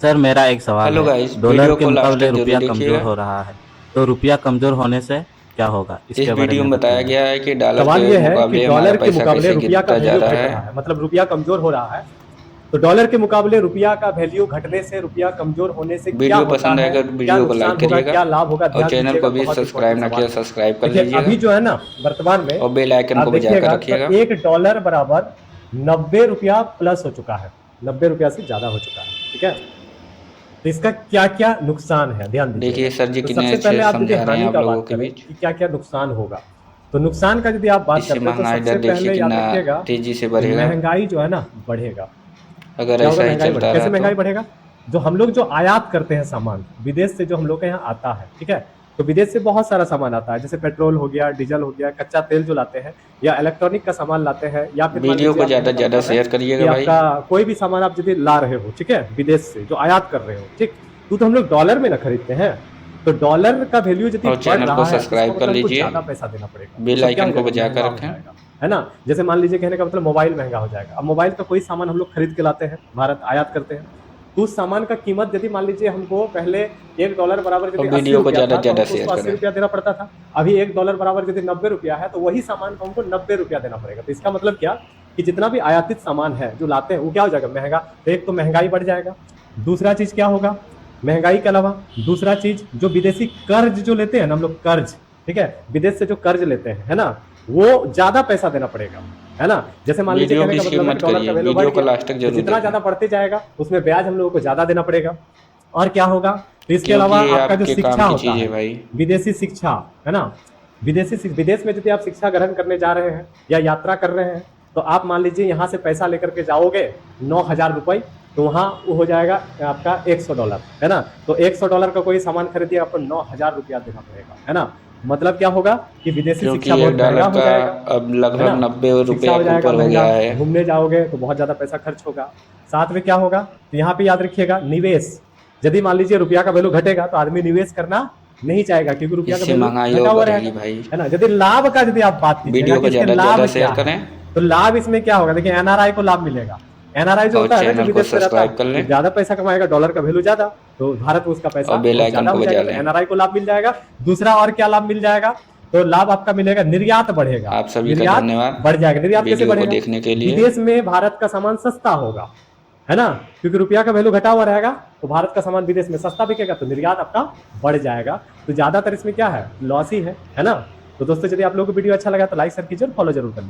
Sir मेरा एक सवाल हेलो है। गाइस, डॉलर वीडियो के को लास्ट मुकाबले तक जरूर रुपया कमज़ोर देखिएगा। हो रहा है, तो रुपया कमज़ोर होने से क्या होगा, इस इसके बारे वीडियो में में बताया बताइए। गया है कि डॉलर सवाल के ये है कि मुकाबले हमारा डॉलर के पैसा मुकाबले कैसे रुपया का गिरता जा वैल्यू रहा घट है। रहा है, मतलब रुपया कमजोर हो रहा है। तो डॉलर के मुकाबले रुपया का वैल्यू घटने से, रुपया कमजोर होने से क्या वीडियो होता पसंद है, आएगा तो क्या वीडियो को लाइक नुकसान होगा, करिएगा, क्या लाभ होगा, और ध्यान चैनल को दीजिएगा। भी बहुत सब्सक्राइब इंपॉर्टेंट ना सवाल किया है। सब्सक्राइब कर देखिए लीजिएगा अभी जो है ना, वर्तमान में और बेल आइकन आप को बजा कर देखिएगा तो रखिएगा। $1 बराबर 90 रुपया प्लस हो चुका है, 90 रुपया से ज्यादा हो चुका है। ठीक है, तो इसका क्या क्या नुकसान है ध्यान देखिए दीजिएगा। सर जी तो कितने सबसे अच्छे पहले आप यदि समझा रहे हैं हानि आप का लोगों बात के करें बीच। कि क्या क्या नुकसान होगा, तो नुकसान का यदि आप बात इससे करते हैं तो महंगाई सबसे दर देखिए पहले याद कितना रखिएगा तेजी से कि बढ़ेगा महंगाई जो है ना बढ़ेगा। अगर क्या ऐसा होगा, ही महंगाई चलता बढ़ेगा। रहा कैसे तो। महंगाई बढ़ेगा? जो हम लोग जो आयात करते हैं सामान विदेश से, जो हम लोग के यहाँ आता है, ठीक है, तो विदेश से बहुत सारा सामान आता है, जैसे पेट्रोल हो गया, डीजल हो गया, कच्चा तेल जो लाते हैं, या इलेक्ट्रॉनिक का सामान लाते हैं, या फिर मान वीडियो लीजिए को आप ज़्यादा कहने से का ज़्यादा मतलब है शेयर कि करिएगा भाई। आपका कोई भी सामान आप यदि ला रहे हो, ठीक है, विदेश से जो आयात कर रहे हो, ठीक, तो हम लोग डॉलर में ना खरीदते हैं। तो डॉलर का वैल्यू यदि और बढ़ चैनल को रहा है तो इसका सब्सक्राइब कर मतलब हमको लीजिए, ज्यादा पैसा देना पड़ेगा, तो बेल सब क्या हो आइकन को जाएगा, बजा महंगा कर हो रखें। जाएगा, है ना। जैसे मान लीजिए कहने का मतलब मोबाइल महंगा हो जाएगा। अब मोबाइल का कोई सामान हम लोग खरीद के लाते हैं, भारत आयात करते हैं, तो उस सामान का कीमत यदि मान लीजिए हमको पहले $1 बराबर और यदि 80 वीडियो को रुपया ज़्यादा था, से तो ज़्यादा हमको शेयर उसको 80 करें। रुपया देना पड़ता था। अभी $1 बराबर यदि 90 रुपया है, तो वही सामान को हमको 90 रुपया देना पड़ेगा। तो इसका मतलब क्या कि जितना भी आयातित सामान है जो लाते हैं वो क्या हो जाएगा, महंगा। तो एक तो महंगाई बढ़ जाएगा। दूसरा चीज क्या होगा, महंगाई के अलावा दूसरा चीज, जो विदेशी कर्ज जो लेते हैं ना हम लोग, कर्ज, ठीक है, विदेश से जो कर्ज लेते हैं, है ना, वो ज्यादा पैसा देना पड़ेगा, है ना। जैसे मान लीजिए वीडियो कहने की का स्किप मतलब है मत कि डॉलर का करिए, वैल्यू बढ़ वीडियो को गया, लास्ट तक तो जरूर जितना देखें। ज्यादा बढ़ते जाएगा उसमें ब्याज हम लोगों को ज्यादा देना पड़ेगा। और क्या होगा, तो इसके क्योंकि अलावा ये आपका जो आपके शिक्षा काम की होता चीज़ है है, भाई। विदेशी शिक्षा, है ना, विदेश में यदि आप शिक्षा ग्रहण करने जा रहे हैं या यात्रा कर रहे हैं, तो आप मान लीजिए यहाँ से पैसा लेकर के जाओगे 9,000 रुपये, तो वहाँ वो हो जाएगा आपका $100, है ना। तो $100 का कोई सामान खरीदिए, आपको 9,000 रुपया देना पड़ेगा, है ना। मतलब क्या होगा कि विदेशी क्योंकि शिक्षा एक बहुत महंगा डॉलर हो का जाएगा, अब है लगभग ना। 90 रुपये शिक्षा हो के जाएगा ऊपर हो महंगा, गया है। घूमने जाओगे तो बहुत ज्यादा पैसा खर्च होगा। साथ में क्या होगा, तो यहाँ पे याद रखिएगा, निवेश। यदि मान लीजिए रुपया का वैल्यू घटेगा तो आदमी निवेश करना नहीं चाहेगा, क्योंकि रुपया का इससे वैल्यू महंगाई घटा और हुआ बढ़ेगी रहेगा, भाई। है ना। यदि लाभ का यदि आप बात कीजिएगा वीडियो कि को इसके ज़्यादा से लाभ ज़्यादा क्या शेयर है, करें तो लाभ इसमें क्या होगा, देखिए एनआरआई को लाभ मिलेगा। एनआरआई जो और होता है ना, जो चैनल को विदेश में रहता है, सब्सक्राइब कर तो लें ज्यादा पैसा कमाएगा, डॉलर का वैल्यू ज्यादा, तो भारत में उसका पैसा और बेल बहुत आइकन ज्यादा को हो बजा जाएगा, तो लें। एनआरआई को लाभ मिल जाएगा। दूसरा और क्या लाभ मिल जाएगा, तो लाभ आपका मिलेगा, निर्यात बढ़ेगा, आप सभी का निर्यात धन्यवाद बढ़ जाएगा। निर्यात कैसे वीडियो को बढ़ेगा, देखने के लिए। विदेश में भारत का सामान सस्ता होगा, है ना, क्योंकि रुपया का वैल्यू घटा हुआ रहेगा, तो भारत का सामान विदेश में सस्ता बिकेगा, तो निर्यात आपका बढ़ जाएगा। तो ज्यादातर इसमें क्या है, लॉस ही है ना। तो दोस्तों यदि आप लोगों को वीडियो अच्छा लगा तो लाइक शेयर कीजिए और फॉलो जरूर करिए।